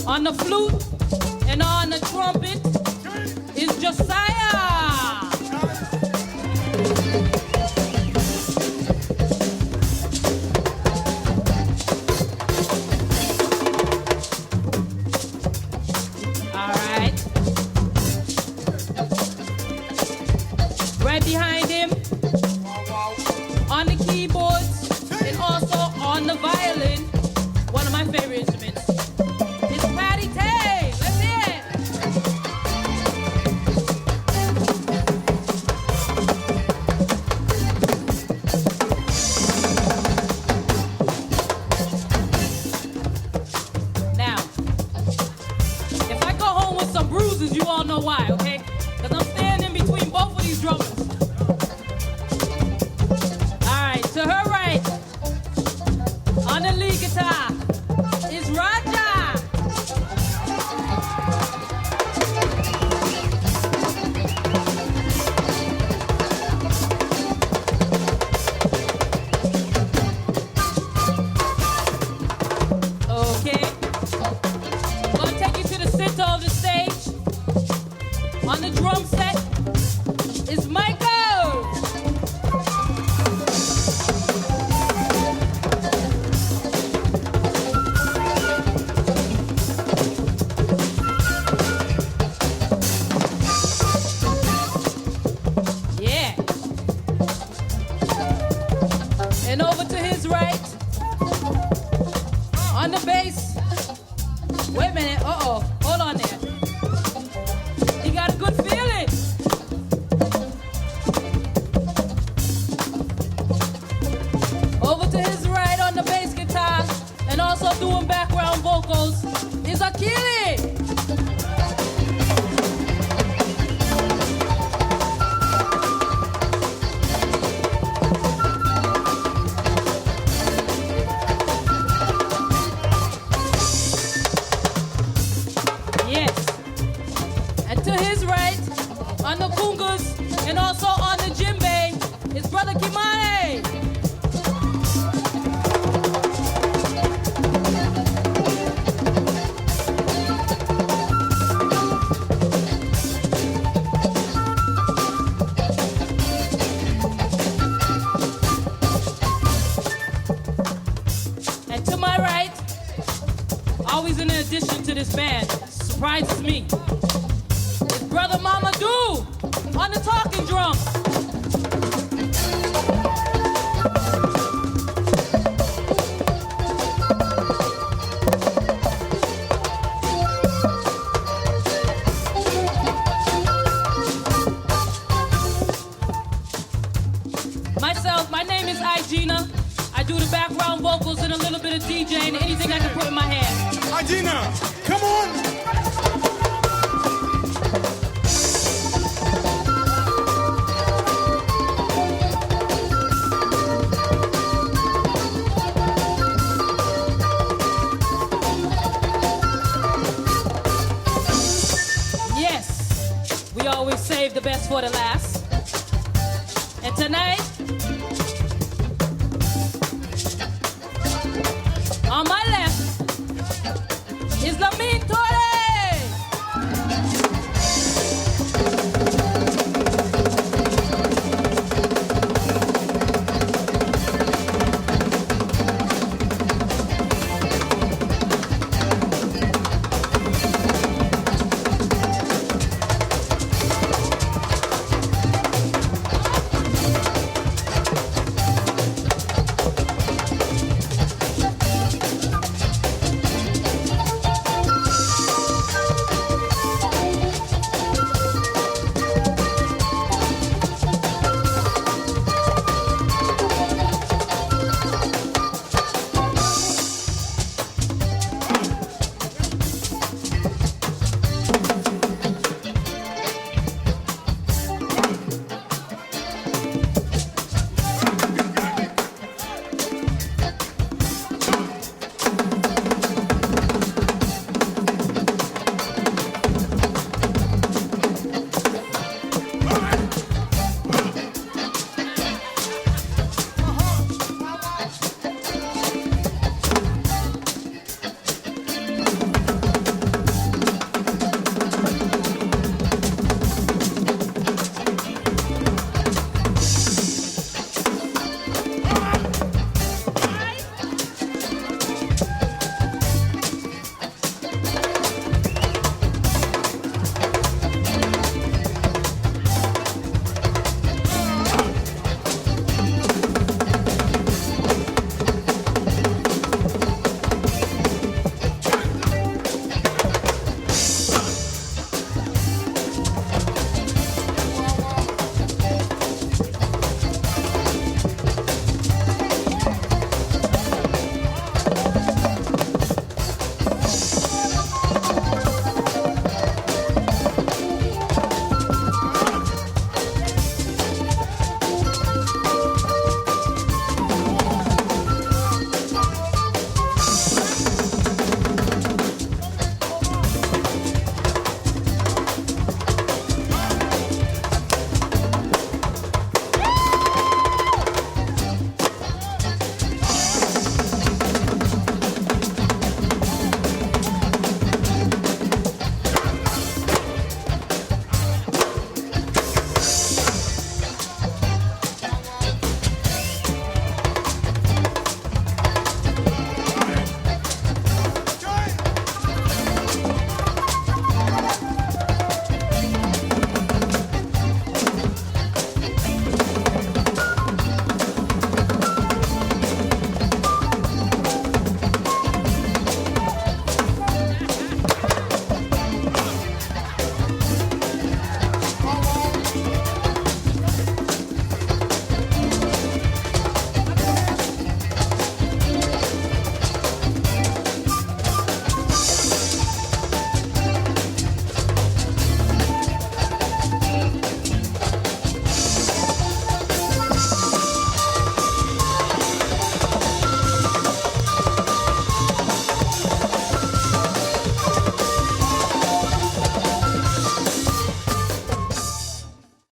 On the flute and on the trumpet is Josiah. All right. Right behind him on the keyboards and also on the violin, one of my favorite instruments. Why, okay? Because I'm standing between both of these drummers. All right, to her right, on the lead guitar, is Raja. Okay. I'm going to take you to the center of the stage. On the drum set is Michael. Yeah. And over to his right, on the bass. Wait a minute. Uh-oh. Hold on there. Got a good feeling. Over to his right on the bass guitar and also doing background vocals is Akili. On the Congas and also on the Djembe is brother Kimani. And to my right, always in addition to this band, surprises me, brother Mamadou on the talking drum. Myself, my name is Igina. I do the background vocals and a little bit of DJing, anything I can put in my hand. Igina, come on! We always save the best for the last. And tonight, on my left,